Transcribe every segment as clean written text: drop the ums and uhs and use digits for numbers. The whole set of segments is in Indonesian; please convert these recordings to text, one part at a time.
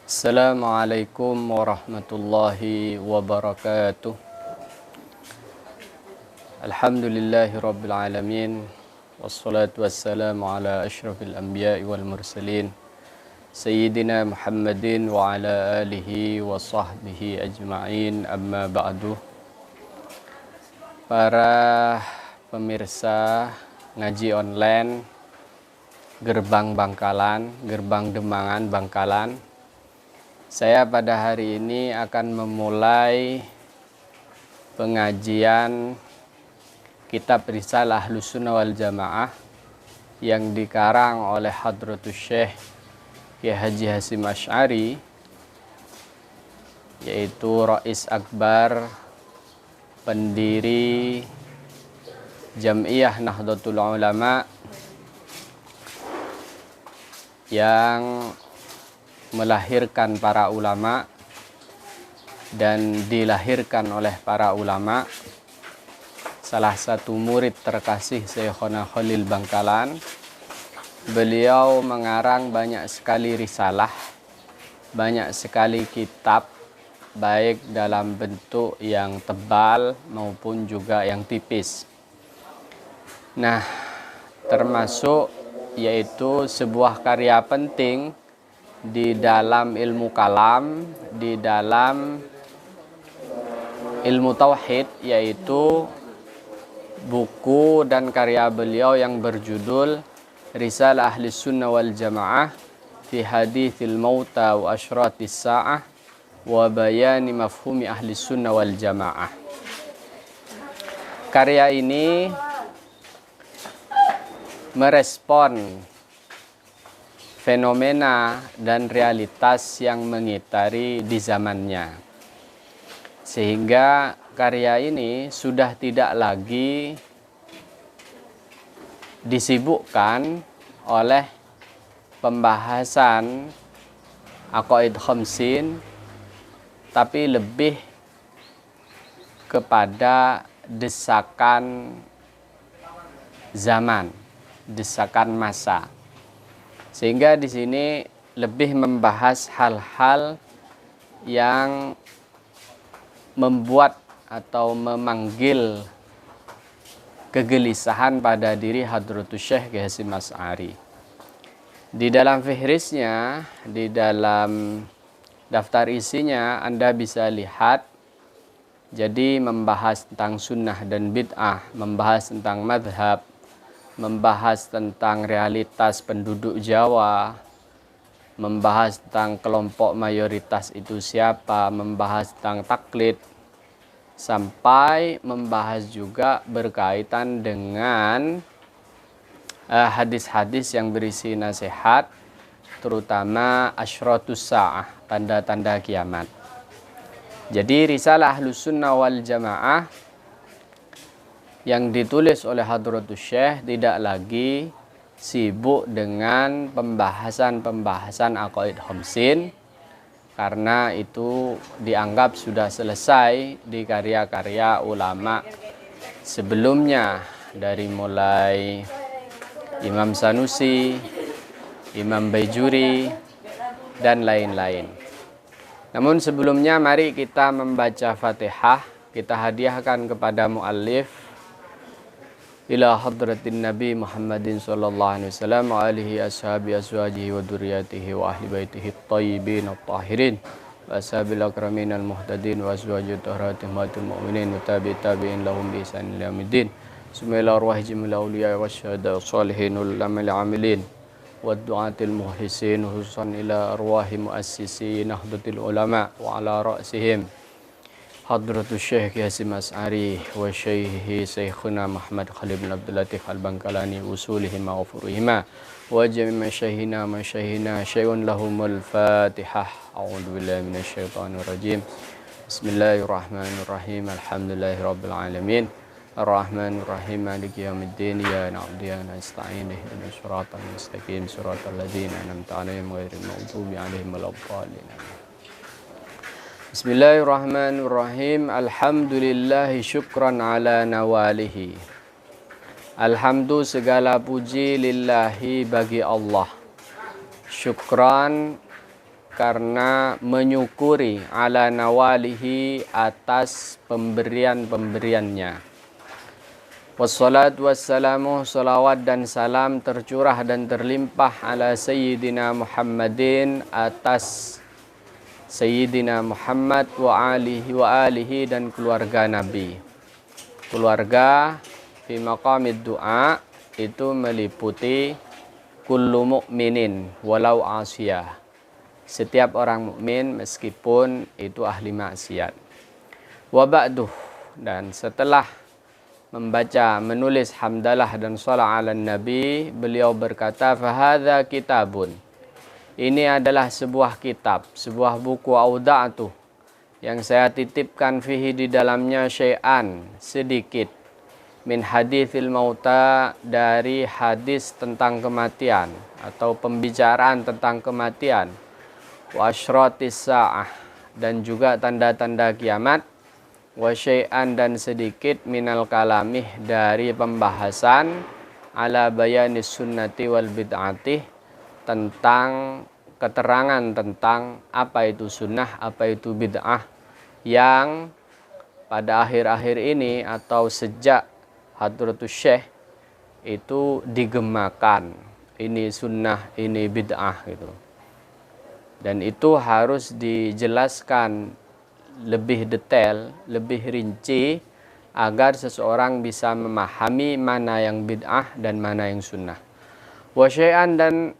Assalamualaikum warahmatullahi wabarakatuh. Alhamdulillahi rabbil alamin. Wassalatu wassalamu ala ashrafil anbiya'i wal mursalin Sayyidina Muhammadin wa ala alihi wa sahbihi ajma'in, amma ba'du. Para pemirsa ngaji online Gerbang Bangkalan, Gerbang Demangan Bangkalan, saya pada hari ini akan memulai pengajian kitab Risalah Ahlus Sunnah wal Jamaah yang dikarang oleh Hadratus Syekh Kiai Haji Hasyim Asy'ari, yaitu Rais Akbar pendiri Jam'iyah Nahdlatul Ulama yang melahirkan para ulama dan dilahirkan oleh para ulama. Salah satu murid terkasih Syekhona Khalil Bangkalan. Beliau mengarang banyak sekali risalah, banyak sekali kitab, baik dalam bentuk yang tebal maupun juga yang tipis. Nah, termasuk yaitu sebuah karya penting di dalam ilmu kalam, di dalam ilmu tauhid, yaitu buku dan karya beliau yang berjudul Risalah Ahlus Sunnah wal Jamaah fi Hadithil Mauta wa Asyratis Sa'ah wa Bayani Mafhumi Ahlus Sunnah wal Jamaah. Karya ini merespon fenomena dan realitas yang mengitari di zamannya, sehingga karya ini sudah tidak lagi disibukkan oleh pembahasan aqaid khamsin, tapi lebih kepada desakan zaman, desakan masa. Sehingga di sini lebih membahas hal-hal yang membuat atau memanggil kegelisahan pada diri Hadratus Syekh Kiai Hasyim Asy'ari. Di dalam fihrisnya, di dalam daftar isinya Anda bisa lihat, jadi membahas tentang sunnah dan bid'ah, membahas tentang madhab, membahas tentang realitas penduduk Jawa, membahas tentang kelompok mayoritas itu siapa, membahas tentang taklid, sampai membahas juga berkaitan dengan hadis-hadis yang berisi nasihat, terutama asyratus sa'ah, tanda-tanda kiamat. Jadi Risalah Ahlus Sunnah wal Jamaah yang ditulis oleh Hadratus Syekh tidak lagi sibuk dengan pembahasan-pembahasan aqaid khamsin, karena itu dianggap sudah selesai di karya-karya ulama sebelumnya, dari mulai Imam Sanusi, Imam Baijuri, dan lain-lain. Namun sebelumnya mari kita membaca Fatihah, kita hadiahkan kepada muallif ila hadratin Nabi Muhammadin sallallahu alaihi wasallam wa alihi ashabi azwajihi wa dzurriyyatihi wa ahli baitihi at-tayyibin at-tahirin wa ashabil akramin al-muhtadin wa azwajit tahratin matul mu'minin wa tabi'in lahum bi ihsan ila yaumiddin. Summa ila arwahi jami'il awliya wa syuhada shalihin wal amilin wa du'atil mukhlisin, khususan ila arwahi muassisi Nahdlatul Ulama wa ala ra'sihim Hadratus Syekh Kiai Hasyim Asy'ari wa syaihi Syekhuna Muhammad Khalil bin Abdul Latif Al-Bangkalani usulihim wa ghufurihima wa jami' masyaykhina syai'un lahumul Fatihah. A'udzu billahi minasyaitonir rajim. Bismillahirrahmanirrahim. Alhamdulillahirabbil alamin. Ar-Rahmanir Rahim. Maliki yaumiddin. Iyyaka na'budu wa iyyaka nasta'in. Ihdinas siratal mustaqim. Siratal ladzina an'amta 'alaihim ghairil maghdubi 'alaihim waladdallin. Bismillahirrahmanirrahim. Alhamdulillahi syukran ala nawalihi. Alhamdu segala puji lillahi bagi Allah. Syukran karena menyukuri ala nawalihi atas pemberian-pemberiannya. Wassalatu wassalamu, salawat dan salam tercurah dan terlimpah ala Sayyidina Muhammadin, atas Sayyidina Muhammad wa alihi dan keluarga Nabi. Keluarga fi maqamid du'a itu meliputi kullu mu'minin walau asiyah. Setiap orang mukmin meskipun itu ahli maksiat. Wa ba'duh, dan setelah menulis hamdalah dan shala ala nabi, beliau berkata, fahadha kitabun, ini adalah sebuah kitab, sebuah buku auda'atuh, yang saya titipkan fihi di dalamnya syai'an, sedikit, min hadithil mauta, dari hadis tentang kematian atau pembicaraan tentang kematian, wa asyratis sa'ah, dan juga tanda-tanda kiamat, wa syai'an, dan sedikit minal kalamih, dari pembahasan ala bayanis sunnati wal bid'ati, tentang keterangan tentang apa itu sunnah, apa itu bid'ah, yang pada akhir-akhir ini atau sejak Hadratus Syekh itu digemakan, ini sunnah, ini bid'ah gitu. Dan itu harus dijelaskan lebih detail, lebih rinci, agar seseorang bisa memahami mana yang bid'ah dan mana yang sunnah. Wa syai'an, dan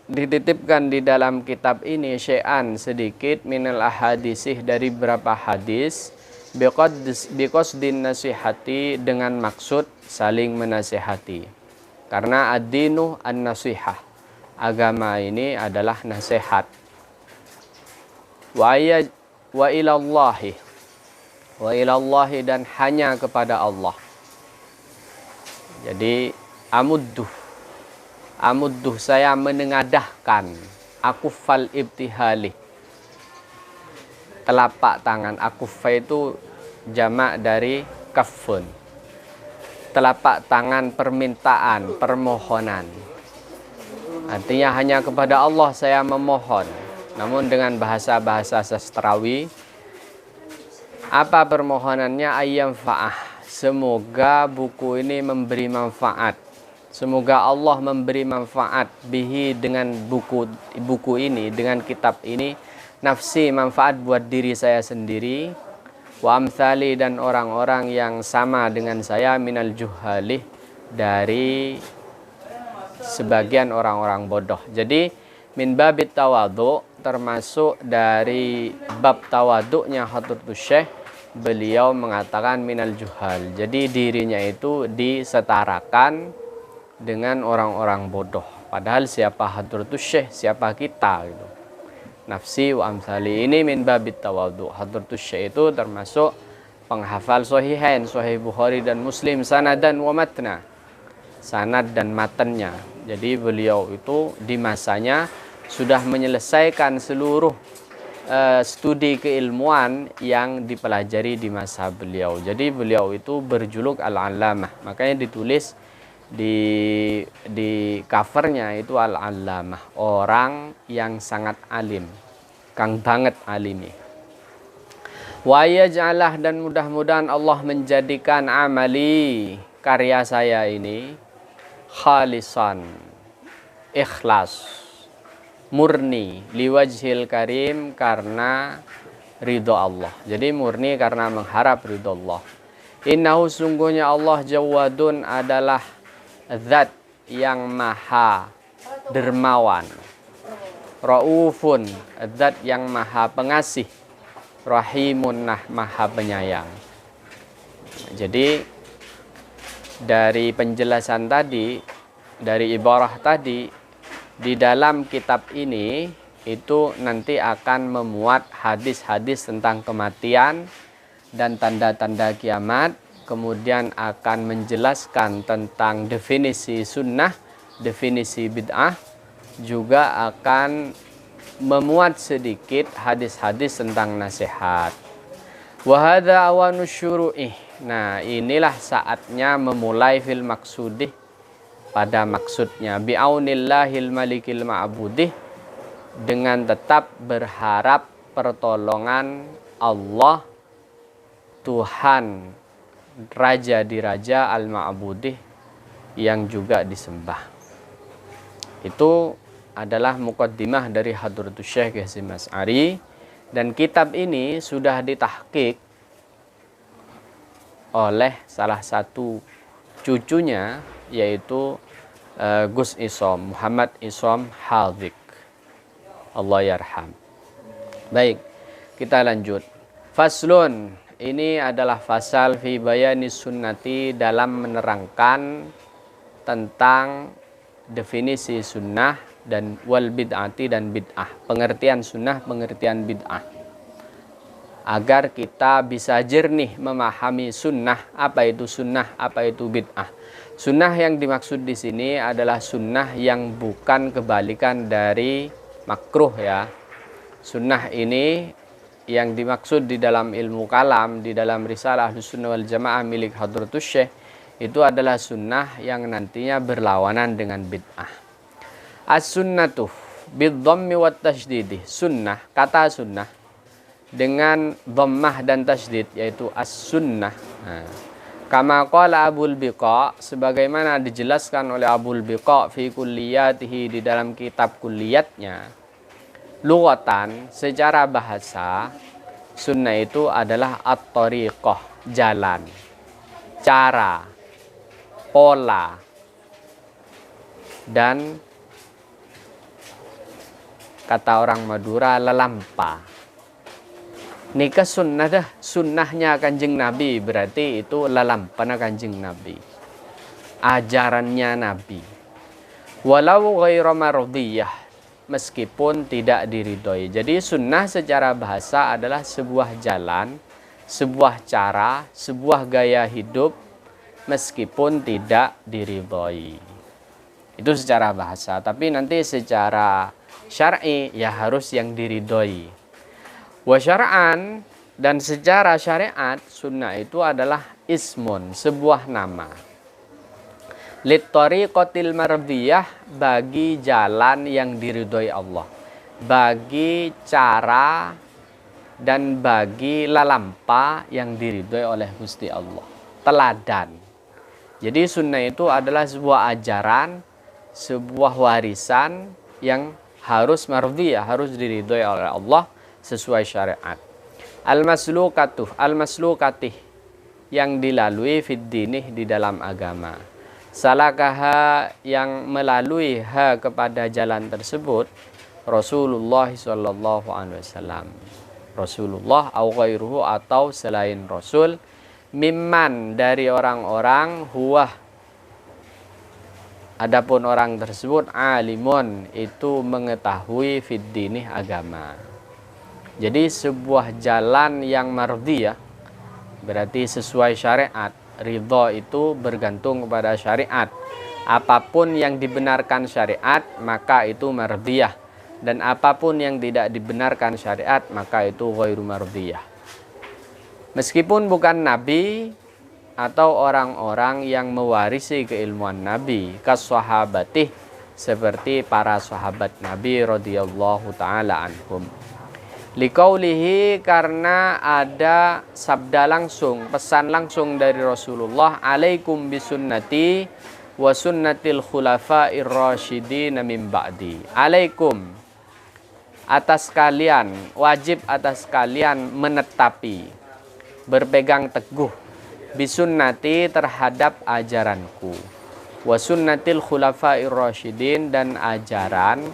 dititipkan di dalam kitab ini syai'an, sedikit, minal ahadisih, dari beberapa hadis, biqasdin nasihati, dengan maksud saling menasihati. Karena ad-dinu an-nasihah, agama ini adalah nasihat. Wa ilallahi, dan hanya kepada Allah. Jadi amudduh, saya menengadahkan, akufal ibtihali, telapak tangan. Akuffa itu jamak dari kafun, telapak tangan permintaan, permohonan. Artinya hanya kepada Allah saya memohon, namun dengan bahasa-bahasa sastrawi. Apa permohonannya? Ayyam fa'ah, semoga buku ini memberi manfaat, semoga Allah memberi manfaat bihi, dengan buku ini, dengan kitab ini, nafsi, manfaat buat diri saya sendiri, wa amthali, dan orang-orang yang sama dengan saya, minal juhalih, dari sebagian orang-orang bodoh. Jadi min babit tawadhu, termasuk dari bab tawadhu'nya Hadratus Syekh, beliau mengatakan minal juhal. Jadi dirinya itu disetarakan dengan orang-orang bodoh. Padahal siapa Hadratus Syekh, siapa kita gitu. Nafsi wa amsali, ini min babit tawadhu. Hadratus Syekh itu termasuk penghafal sahihain, Sahih Bukhari dan Muslim, sanadan wa matna, sanad dan matannya. Jadi beliau itu di masanya sudah menyelesaikan seluruh studi keilmuan yang dipelajari di masa beliau. Jadi beliau itu berjuluk Al-Allamah. Makanya ditulis di covernya itu Al-Allamah, orang yang sangat alim, kang banget alimi. Wa yaj'alah, dan mudah-mudahan Allah menjadikan amali, karya saya ini, khalisan, ikhlas, murni, liwajhil karim, karena ridho Allah. Jadi murni karena mengharap ridho Allah. Innahu, sungguhnya Allah, jawadun, adalah zat yang maha dermawan, raufun, zat yang maha pengasih, rahimun, maha penyayang. Jadi dari penjelasan tadi, dari ibarah tadi, di dalam kitab ini itu nanti akan memuat hadis-hadis tentang kematian dan tanda-tanda kiamat, kemudian akan menjelaskan tentang definisi sunnah, definisi bid'ah, juga akan memuat sedikit hadis-hadis tentang nasihat. Wa hadza awanu syuru'ih. Nah, inilah saatnya memulai fil maksudih, pada maksudnya, bi'aunillahil malikil ma'budih, dengan tetap berharap pertolongan Allah, Tuhan Raja di Raja Al-Ma'budih yang juga disembah. Itu adalah muqaddimah dari Hadratus Syekh Hasyim Asy'ari, dan kitab ini sudah ditahqiq oleh salah satu cucunya, yaitu Gus Isom, Muhammad Isom Halzik, Allah yarham. Baik, kita lanjut. Faslun, ini adalah fasal fi bayani sunnati, dalam menerangkan tentang definisi sunnah dan wal bid'ati dan bid'ah, pengertian sunnah, pengertian bid'ah, agar kita bisa jernih memahami sunnah, apa itu sunnah, apa itu bid'ah. Sunnah yang dimaksud di sini adalah sunnah yang bukan kebalikan dari makruh ya. Sunnah ini yang dimaksud di dalam ilmu kalam, di dalam risalah Ahlussunnah wal Jamaah milik Hadratus Syekh, itu adalah sunnah yang nantinya berlawanan dengan bid'ah. As-sunnatuh bid-dhammi wat tasydid. Sunnah, kata sunnah dengan dhammah dan tasydid, yaitu as-sunnah. Kama qala Abul Biqa, sebagaimana dijelaskan oleh Abul Biqa fi kulliyatihi, di dalam kitab kulliyatnya. Lughatan, secara bahasa, sunnah itu adalah at-tariqah, jalan, cara, pola, dan kata orang Madura, lelampa. Nikah sunnah dah, sunnahnya Kanjeng Nabi, berarti itu lelampana Kanjeng Nabi, ajarannya Nabi. Walau ghairu mardiyah, meskipun tidak diridhoi. Jadi sunnah secara bahasa adalah sebuah jalan, sebuah cara, sebuah gaya hidup, meskipun tidak diridhoi. Itu secara bahasa, tapi nanti secara syar'i ya harus yang diridhoi. Wa syar'an, dan secara syariat sunnah itu adalah ismun, sebuah nama. Littariqatil mardiyah, bagi jalan yang diridhoi Allah, bagi cara dan bagi lalampa yang diridhoi oleh Gusti Allah, teladan. Jadi sunnah itu adalah sebuah ajaran, sebuah warisan yang harus mardiyah, harus diridhoi oleh Allah sesuai syariat. Al-maslukatih, yang dilalui fid dinih, di dalam agama. Salakaha, yang melalui ha kepada jalan tersebut, Rasulullah sallallahu alaihi wasallam. Rasulullah au ghairuhu, atau selain Rasul, mimman, dari orang-orang, huwa, adapun orang tersebut, alimun, itu mengetahui fid dinih, agama. Jadi sebuah jalan yang mardiyah berarti sesuai syariat. Ridho itu bergantung kepada syariat. Apapun yang dibenarkan syariat, maka itu mardiyah. Dan apapun yang tidak dibenarkan syariat, maka itu ghairu mardiyah. Meskipun bukan nabi atau orang-orang yang mewarisi keilmuan nabi, kas sahabatih, seperti para sahabat Nabi radhiyallahu taala anhum. Liqaulihi, karena ada sabda langsung, pesan langsung dari Rasulullah, alaikum bisunnati wa sunnatil khulafa'ir rasyidin min ba'di. Alaikum, atas kalian, wajib atas kalian menetapi, berpegang teguh, bisunnati, terhadap ajaranku, wa sunnatil khulafa'ir rasyidin, dan ajaran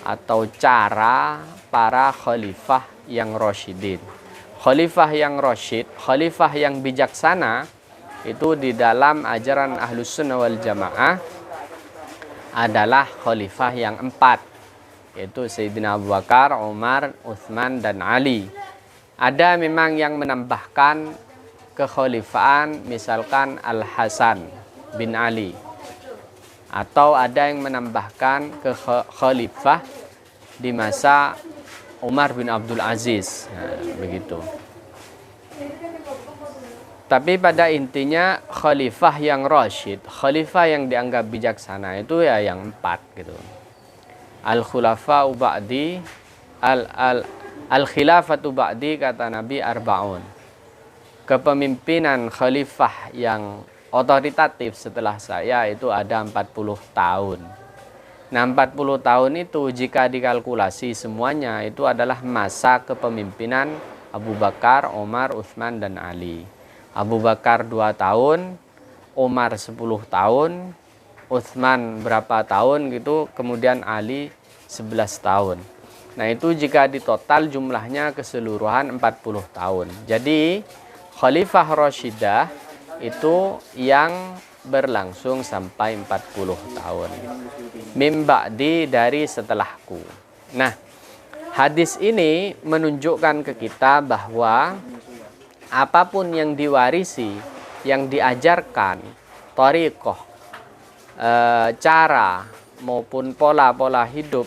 atau cara para khalifah yang rasyidin. Khalifah yang rasyid, khalifah yang bijaksana, itu di dalam ajaran Ahlussunnah wal Jamaah adalah khalifah yang 4, yaitu Sayyidina Abu Bakar, Umar, Utsman, dan Ali. Ada memang yang menambahkan kekhalifahan, misalkan Al-Hasan bin Ali, atau ada yang menambahkan khalifah di masa Umar bin Abdul Aziz, nah, begitu. Tapi pada intinya khalifah yang rasyid, khalifah yang dianggap bijaksana, itu ya yang 4 gitu. Al-khulafa'u ba'di al-khilafatu ba'di, kata Nabi, arba'un. Kepemimpinan khalifah yang otoritatif setelah saya itu ada 40 tahun. Nah, 40 tahun itu jika dikalkulasi semuanya itu adalah masa kepemimpinan Abu Bakar, Umar, Utsman, dan Ali. Abu Bakar 2 tahun, Umar 10 tahun, Utsman berapa tahun gitu, kemudian Ali 11 tahun. Nah, itu jika ditotal jumlahnya keseluruhan 40 tahun. Jadi Khalifah Rashidah itu yang berlangsung sampai 40 tahun. Mim ba'di, dari setelahku. Nah, hadis ini menunjukkan ke kita bahwa apapun yang diwarisi, yang diajarkan, thariqah, cara maupun pola-pola hidup,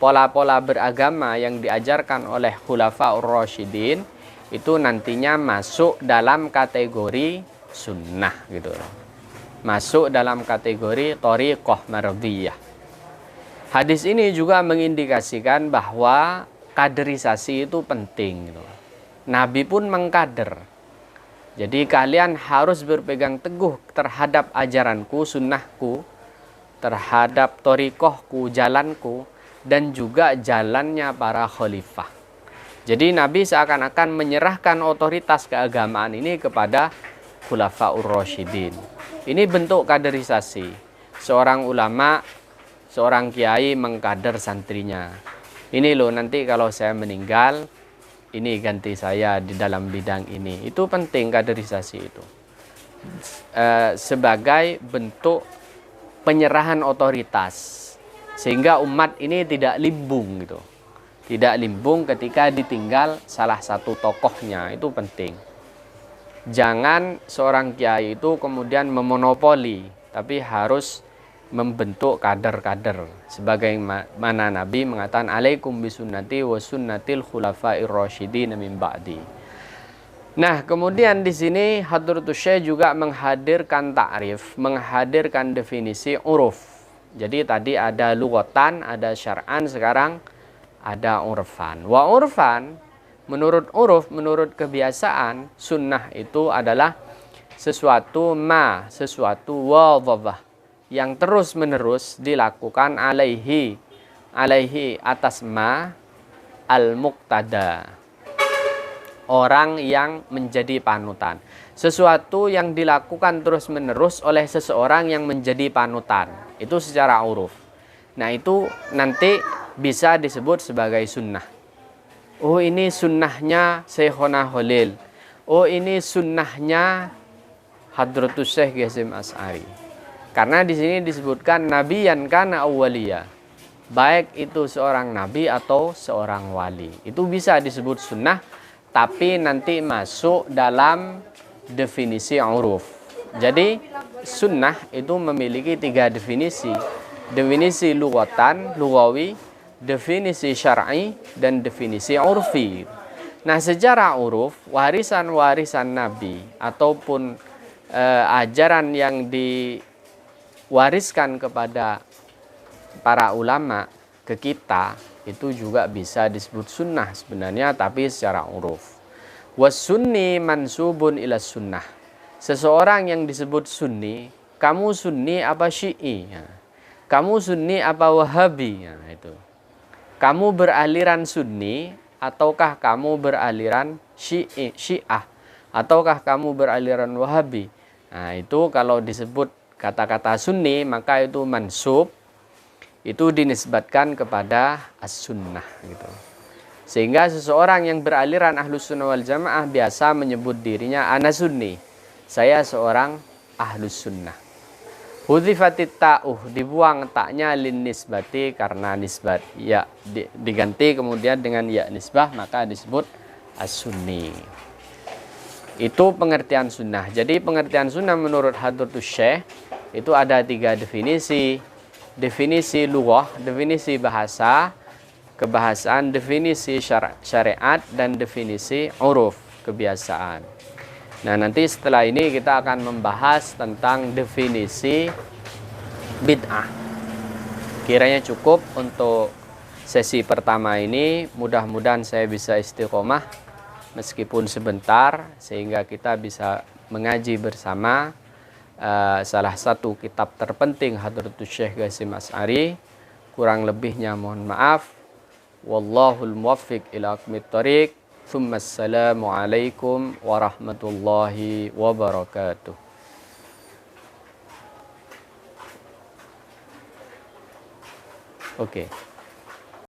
pola-pola beragama yang diajarkan oleh Khulafaur Rasyidin itu nantinya masuk dalam kategori sunnah gitu. Masuk dalam kategori thariqah mardhiyah. Hadis ini juga mengindikasikan bahwa kaderisasi itu penting gitu. Nabi pun mengkader. Jadi kalian harus berpegang teguh terhadap ajaranku, sunnahku, terhadap thariqahku, jalanku, dan juga jalannya para khalifah. Jadi Nabi seakan-akan menyerahkan otoritas keagamaan ini kepada Khulafaur Rasyidin. Ini bentuk kaderisasi. Seorang ulama, seorang kiai mengkader santrinya. Ini loh, nanti kalau saya meninggal, ini ganti saya di dalam bidang ini. Itu penting kaderisasi itu. Sebagai bentuk penyerahan otoritas. Sehingga umat ini tidak limbung gitu. Tidak limbung ketika ditinggal salah satu tokohnya. Itu penting. Jangan seorang kiai itu kemudian memonopoli, tapi harus membentuk kader-kader. Sebagaimana Nabi mengatakan, alaikum bisunnati wa sunnatil khulafa'ir rasyidin min ba'di. Nah, kemudian di sini Hadratus Syekh juga menghadirkan ta'rif, menghadirkan definisi uruf. Jadi tadi ada lughatan, ada syar'an, sekarang ada urfan. Wa urfan, menurut uruf, menurut kebiasaan, sunnah itu adalah sesuatu wadhah yang terus menerus dilakukan alaihi atas ma al-muqtada, orang yang menjadi panutan. Sesuatu yang dilakukan terus menerus oleh seseorang yang menjadi panutan, itu secara uruf. Nah, itu nanti bisa disebut sebagai sunnah. Oh, ini sunnahnya Syekhona Khalil. Oh, ini sunnahnya Hadratus Syekh Hasyim Asy'ari. Karena di sini disebutkan nabiyan kana awwaliya. Baik itu seorang nabi atau seorang wali. Itu bisa disebut sunnah, tapi nanti masuk dalam definisi uruf. Jadi sunnah itu memiliki 3 definisi. Definisi lughatan, lughawi, definisi syar'i, dan definisi urfi. Nah, secara uruf, warisan-warisan Nabi ataupun ajaran yang diwariskan kepada para ulama ke kita itu juga bisa disebut sunnah sebenarnya, tapi secara uruf. Was-sunni mansubun ila sunnah. Seseorang yang disebut sunni, kamu sunni apa syi'i? Kamu sunni apa wahabi? Nah, itu. Kamu beraliran sunni ataukah kamu beraliran syiah ataukah kamu beraliran wahabi? Nah, itu kalau disebut kata-kata sunni maka itu mansub, itu dinisbatkan kepada as-sunnah gitu. Sehingga seseorang yang beraliran Ahlus Sunnah wal Jamaah biasa menyebut dirinya ana sunni. Saya seorang Ahlus Sunnah. Hudhifatit ta'uh, dibuang taknya lin nisbati karena nisbat ya diganti kemudian dengan ya nisbah, maka disebut as-sunni. Itu pengertian sunnah. Jadi pengertian sunnah menurut Hadratus Syekh itu ada 3 definisi. Definisi lughah, definisi bahasa, kebahasaan, definisi syariat, dan definisi uruf, kebiasaan. Nah, nanti setelah ini kita akan membahas tentang definisi bid'ah. kiranya cukup untuk sesi pertama ini. Mudah-mudahan saya bisa istiqomah meskipun sebentar, sehingga kita bisa mengaji bersama salah satu kitab terpenting Hadratus Syekh Qasim Asy'ari. Kurang lebihnya mohon maaf. Wallahul muwaffiq ila aqwamit thoriq. Assalamualaikum warahmatullahi wabarakatuh. Oke.